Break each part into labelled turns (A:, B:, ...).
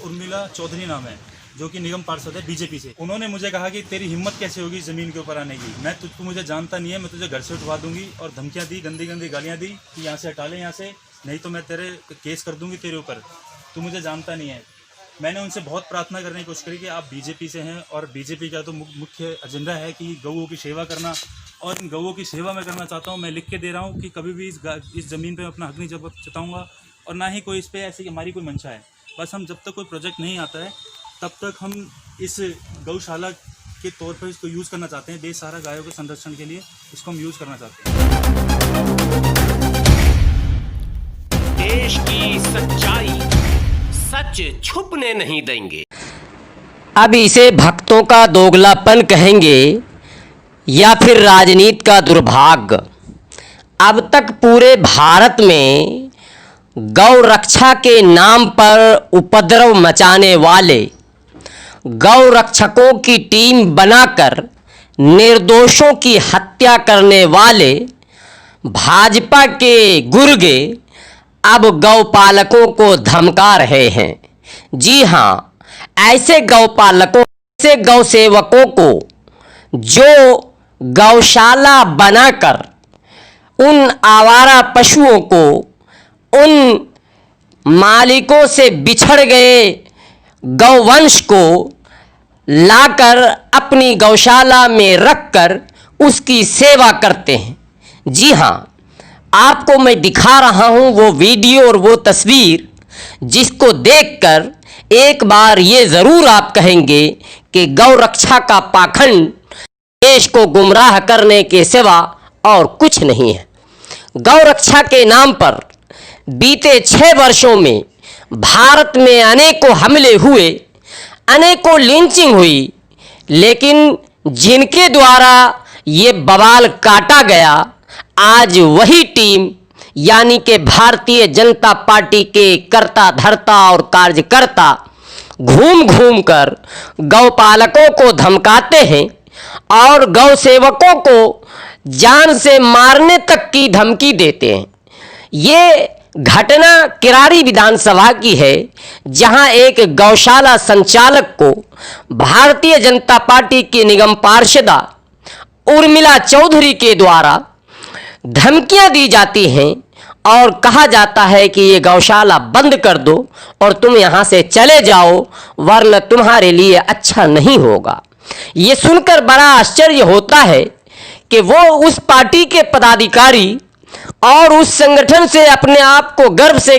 A: उर्मिला चौधरी नाम है, जो कि निगम पार्षद है बीजेपी से। उन्होंने मुझे कहा कि तेरी हिम्मत कैसे होगी ज़मीन के ऊपर आने की, मैं तू मुझे जानता नहीं है, मैं तुझे घर से उठवा दूंगी, और धमकियाँ दी, गंदी गंदी गालियाँ दी कि यहाँ से हटा ले, यहाँ से नहीं तो मैं तेरे केस कर दूंगी तेरे ऊपर, तू मुझे जानता नहीं है। मैंने उनसे बहुत प्रार्थना करने की कोशिश करी कि आप बीजेपी से हैं और बीजेपी का तो मुख्य एजेंडा है कि गऊओं की सेवा करना, और इन गऊओं की सेवा मैं करना चाहता हूं। मैं लिख के दे रहा हूं कि कभी भी इस ज़मीन पे अपना हक नहीं जताऊंगा, और ना ही कोई इस पर ऐसी हमारी कोई मंशा है। बस हम जब तक कोई प्रोजेक्ट नहीं आता है तब तक हम इस गौशाला के तौर पर इसको यूज़ करना चाहते हैं। बेसहारा गायों के संरक्षण के लिए इसको हम यूज़ करना चाहते हैं।
B: देश की सच्चाई सच छुपने नहीं देंगे।
C: अब इसे भक्तों का दोगलापन कहेंगे या फिर राजनीति का दुर्भाग्य। अब तक पूरे भारत में गौ रक्षा के नाम पर उपद्रव मचाने वाले, गौ रक्षकों की टीम बनाकर निर्दोषों की हत्या करने वाले भाजपा के गुर्गे अब गौपालकों को धमका रहे हैं। जी हाँ, ऐसे गौपालकों, ऐसे गौ सेवकों को जो गौशाला बनाकर उन आवारा पशुओं को, उन मालिकों से बिछड़ गए गौवंश को लाकर अपनी गौशाला में रखकर उसकी सेवा करते हैं। जी हाँ, आपको मैं दिखा रहा हूँ वो वीडियो और वो तस्वीर, जिसको देखकर एक बार ये ज़रूर आप कहेंगे कि गौ रक्षा का पाखंड देश को गुमराह करने के सिवा और कुछ नहीं है। गौ रक्षा के नाम पर बीते 6 वर्षों में भारत में अनेकों हमले हुए, अनेकों लिंचिंग हुई, लेकिन जिनके द्वारा ये बवाल काटा गया, आज वही टीम यानी कि भारतीय जनता पार्टी के कर्ता धर्ता और कार्यकर्ता घूम घूम कर गौपालकों को धमकाते हैं और गौ सेवकों को जान से मारने तक की धमकी देते हैं। ये घटना किरारी विधानसभा की है, जहां एक गौशाला संचालक को भारतीय जनता पार्टी की निगम पार्षदा उर्मिला चौधरी के द्वारा धमकियां दी जाती हैं और कहा जाता है कि ये गौशाला बंद कर दो और तुम यहाँ से चले जाओ, वरना तुम्हारे लिए अच्छा नहीं होगा। ये सुनकर बड़ा आश्चर्य होता है कि वो उस पार्टी के पदाधिकारी और उस संगठन से अपने आप को गर्व से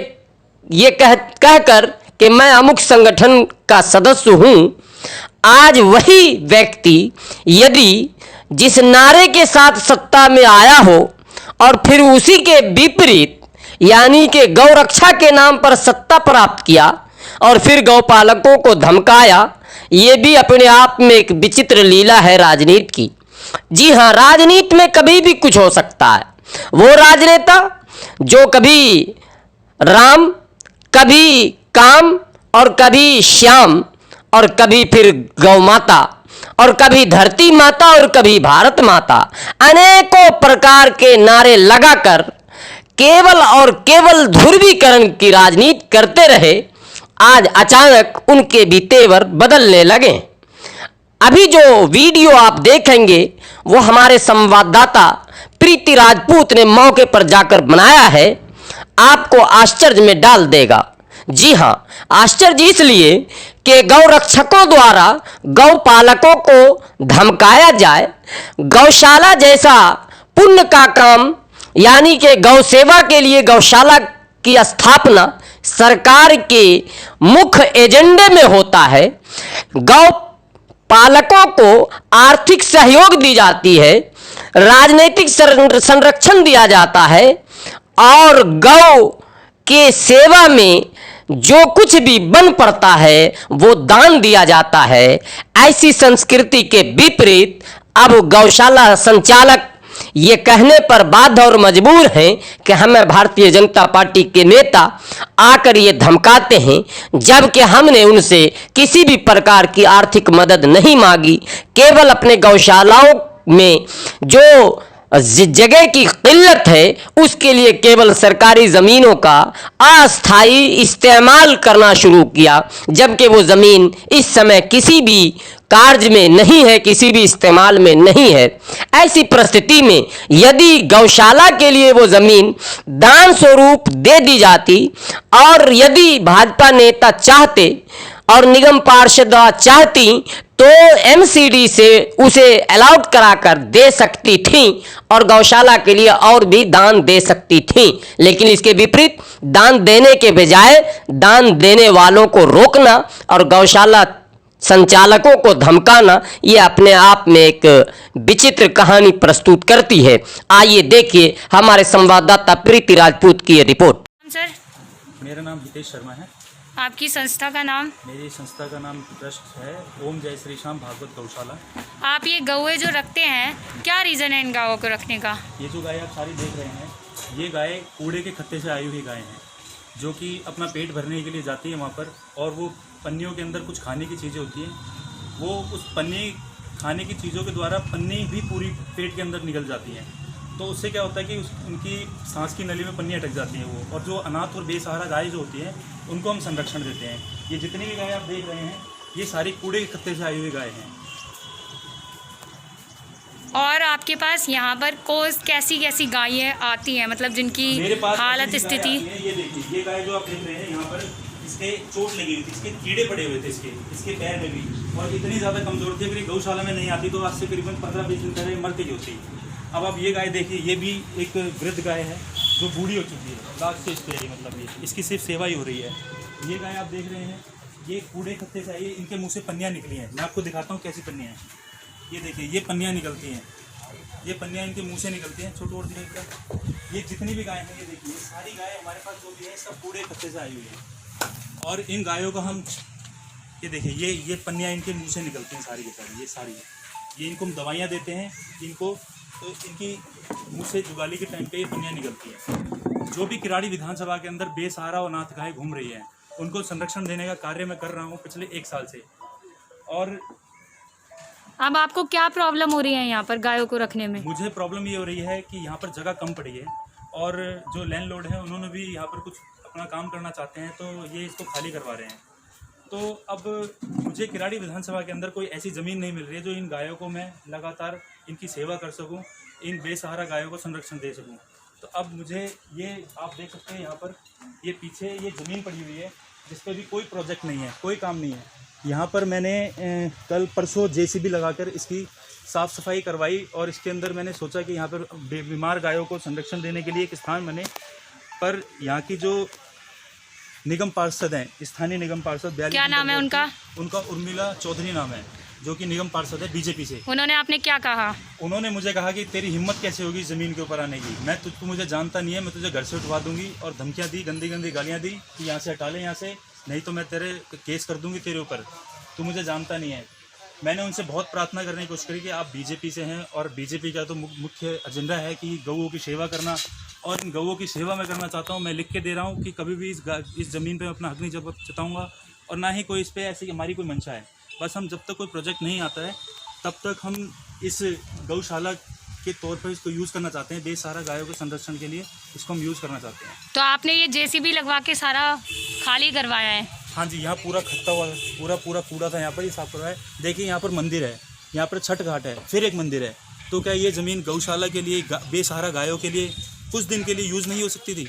C: ये कहकर कि मैं अमुक संगठन का सदस्य हूँ, आज वही व्यक्ति यदि जिस नारे के साथ सत्ता में आया हो और फिर उसी के विपरीत यानी कि गौ रक्षा के नाम पर सत्ता प्राप्त किया और फिर गौपालकों को धमकाया, ये भी अपने आप में एक विचित्र लीला है राजनीति की। जी हाँ, राजनीति में कभी भी कुछ हो सकता है। वो राजनेता जो कभी राम, कभी काम और कभी श्याम और कभी फिर गौ माता और कभी धरती माता और कभी भारत माता, अनेकों प्रकार के नारे लगाकर केवल और केवल ध्रुवीकरण की राजनीति करते रहे, आज अचानक उनके भी तेवर बदलने लगे। अभी जो वीडियो आप देखेंगे वो हमारे संवाददाता प्रीति राजपूत ने मौके पर जाकर बनाया है, आपको आश्चर्य में डाल देगा। जी हाँ, आश्चर्य इसलिए कि गौ रक्षकों द्वारा गौ पालकों को धमकाया जाए। गौशाला जैसा पुण्य का काम यानी कि गौ सेवा के लिए गौशाला की स्थापना सरकार के मुख्य एजेंडे में होता है। गौ पालकों को आर्थिक सहयोग दी जाती है, राजनीतिक संरक्षण दिया जाता है और गौ के सेवा में जो कुछ भी बन पड़ता है वो दान दिया जाता है। ऐसी संस्कृति के विपरीत अब गौशाला संचालक ये कहने पर बाध्य और मजबूर हैं कि हमें भारतीय जनता पार्टी के नेता आकर ये धमकाते हैं, जबकि हमने उनसे किसी भी प्रकार की आर्थिक मदद नहीं मांगी। केवल अपने गौशालाओं में जो जगह की किल्लत है, उसके लिए केवल सरकारी ज़मीनों का अस्थायी इस्तेमाल करना शुरू किया, जबकि वो ज़मीन इस समय किसी भी कार्य में नहीं है, किसी भी इस्तेमाल में नहीं है। ऐसी परिस्थिति में यदि गौशाला के लिए वो ज़मीन दान स्वरूप दे दी जाती और यदि भाजपा नेता चाहते और निगम पार्षद चाहती तो एमसीडी से उसे अलाउड कराकर दे सकती थी और गौशाला के लिए और भी दान दे सकती थी, लेकिन इसके विपरीत दान देने के बजाय दान देने वालों को रोकना और गौशाला संचालकों को धमकाना, ये अपने आप में एक विचित्र कहानी प्रस्तुत करती है। आइए देखिए हमारे संवाददाता प्रीति राजपूत की ये रिपोर्ट।
D: सर,
A: मेरा नाम हितेश शर्मा है।
D: आपकी संस्था का नाम?
A: मेरी संस्था का नाम ट्रस्ट है ओम जय श्री श्याम भागवत गौशाला।
D: आप ये गौए जो रखते हैं, क्या रीज़न है इन गायों को रखने का?
A: ये जो गाय आप सारी देख रहे हैं, ये गाय कूड़े के खत्ते से आई हुई गाय हैं, जो कि अपना पेट भरने के लिए जाती है वहाँ पर, और वो पन्नियों के अंदर कुछ खाने की चीज़ें होती हैं, वो उस पन्नी खाने की चीज़ों के द्वारा पन्नी भी पूरी पेट के अंदर निकल जाती हैं। तो उससे क्या होता है कि उनकी सांस की नली में पन्नी अटक जाती है वो, और जो अनाथ और बेसहारा गाय जो होती है उनको हम संरक्षण देते हैं। ये जितनी भी गाय आप देख रहे हैं, ये सारी कूड़े के खत्ते से आई हुई गाय हैं।
D: और आपके पास यहाँ पर कैसी कैसी गायें आती हैं, मतलब जिनकी
A: मेरे पास
D: हालत
A: ऐसी गाय
D: स्थिति?
A: आती है, ये देखिए, ये गाय जो आप देख रहे हैं यहाँ पर, इसके चोट लगी हुई थी, इसके कीड़े पड़े हुए थे इसके पैर में भी, और इतनी ज़्यादा कमज़ोर थी, अगर ये गौशाला में नहीं आती तो आज से करीबन 15-20 दिन पहले मर गई होती। अब आप ये गाय देखिए, ये भी एक वृद्ध गाय है जो बूढ़ी हो चुकी है, लास्ट स्टेज पे है, मतलब ये इसकी सिर्फ सेवा ही हो रही है। ये गाय आप देख रहे हैं, ये कूड़े खत्ते से आई है, इनके मुँह से पन्नियाँ निकली हैं। मैं आपको दिखाता हूँ कैसी पन्नियाँ हैं। ये देखिए, ये पन्नियाँ निकलती हैं, ये पन्नियाँ इनके मुंह से निकलती हैं। छोटू और दिखाई, ये जितनी भी गाय हैं, ये देखिए, ये सारी गाय हमारे पास जो भी है सब कूड़े खत्ते से आई हुई है। और इन गायों को हम, ये देखिए, ये पन्नियाँ इनके मुंह से निकलती हैं सारी की सारी, ये सारी, ये इनको हम दवाइयाँ देते हैं इनको, तो इनकी मुंह से जुगाली के टाइम पे ये पन्नियाँ निकलती हैं। जो भी किराड़ी विधानसभा के अंदर बेसहारा और अनाथ गाय घूम रही है, उनको संरक्षण देने का कार्य मैं कर रहा हूँ पिछले 1 साल से। और
D: अब आपको क्या प्रॉब्लम हो रही है यहाँ पर गायों को रखने में?
A: मुझे प्रॉब्लम ये हो रही है कि यहाँ पर जगह कम पड़ी है, और जो लैंडलॉर्ड है उन्होंने भी यहाँ पर कुछ अपना काम करना चाहते हैं, तो ये इसको खाली करवा रहे हैं। तो अब मुझे किराड़ी विधानसभा के अंदर कोई ऐसी ज़मीन नहीं मिल रही है जो इन गायों को मैं लगातार इनकी सेवा कर सकूं, इन बेसहारा गायों को संरक्षण दे सकूं। तो अब मुझे ये आप देख सकते हैं, यहाँ पर ये पीछे ये ज़मीन पड़ी हुई है जिस पर भी कोई प्रोजेक्ट नहीं है, कोई काम नहीं है। यहाँ पर मैंने कल परसों जेसीबी लगाकर इसकी साफ़ सफाई करवाई, और इसके अंदर मैंने सोचा कि यहाँ पर बीमार गायों को संरक्षण देने के लिए एक स्थान बने। पर यहाँ की जो निगम पार्षद हैं, स्थानीय निगम पार्षद,
D: क्या नाम है उनका?
A: उनका उर्मिला चौधरी नाम है, जो कि निगम पार्षद है बीजेपी से।
D: उन्होंने आपने क्या कहा?
A: उन्होंने मुझे कहा कि तेरी हिम्मत कैसे होगी ज़मीन के ऊपर आने की, मैं तू मुझे जानता नहीं है, मैं तुझे घर से उठवा दूंगी, और धमकियाँ दी, गंदी गंदी गालियाँ दी कि यहाँ से हटा ले, यहाँ से नहीं तो मैं तेरे केस कर दूंगी तेरे ऊपर, तू मुझे जानता नहीं है। मैंने उनसे बहुत प्रार्थना करने की कोशिश करी कि आप बीजेपी से हैं, और बीजेपी का तो मुख्य एजेंडा है कि गऊओं की सेवा करना, और इन गऊओं की सेवा मैं करना चाहता हूँ। मैं लिख के दे रहा हूँ कि कभी भी इस ज़मीन पे अपना हक नहीं जताऊँगा, और ना ही कोई इस पर ऐसी हमारी कोई मंशा है। बस हम जब तक कोई प्रोजेक्ट नहीं आता है तब तक हम इस गौशाला के तौर पर इसको यूज़ करना चाहते हैं, बेसहारा गायों के संरक्षण के लिए इसको हम यूज़ करना चाहते हैं।
D: तो आपने ये जेसीबी लगवा के सारा खाली करवाया है?
A: हाँ जी, यहाँ पूरा खत्ता हुआ पूरा कूड़ा था, यहाँ पर ही साफ करवाया है। देखिए, यहाँ पर मंदिर है, यहाँ पर छठ घाट है, फिर एक मंदिर है, तो क्या ये ज़मीन गौशाला के लिए, बेसहारा गायों के लिए कुछ दिन के लिए यूज़ नहीं हो सकती थी?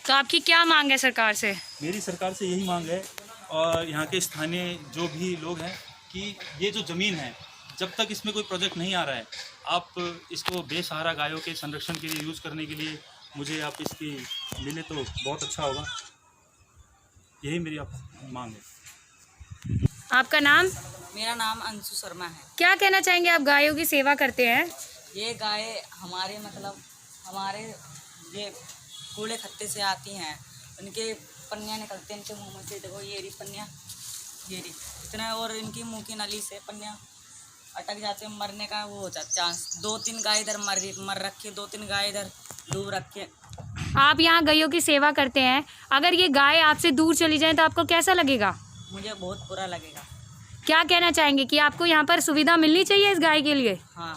D: तो आपकी क्या मांग है सरकार से?
A: मेरी सरकार से यही मांग है, और यहाँ के स्थानीय जो भी लोग हैं, कि ये जो ज़मीन है, जब तक इसमें कोई प्रोजेक्ट नहीं आ रहा है, आप इसको बेसहारा गायों के संरक्षण के लिए यूज़ करने के लिए मुझे आप इसकी मिले तो बहुत अच्छा होगा। यही मेरी आप मांग है।
D: आपका नाम?
E: मेरा नाम अंशु शर्मा है।
D: क्या कहना चाहेंगे, आप गायों की सेवा करते हैं?
E: ये गाय हमारे ये कूड़े खत्ते से आती हैं, उनके पन्नियाँ निकलते हैं इनके मुंह में से। देखो ये रही पन्नियाँ, ये रही इतना, और इनकी मुंह की नली से पन्नियाँ अटक जाते हैं, मरने का वो हो जाता चांस। 2-3 गाय इधर मर रखी, 2-3 गाय इधर डूब रखी।
D: आप यहाँ गायों की सेवा करते हैं, अगर ये गाय आपसे दूर चली जाए तो आपको कैसा लगेगा?
E: मुझे बहुत बुरा लगेगा।
D: क्या कहना चाहेंगे कि आपको यहाँ पर सुविधा मिलनी चाहिए इस गाय के लिए?
E: हाँ।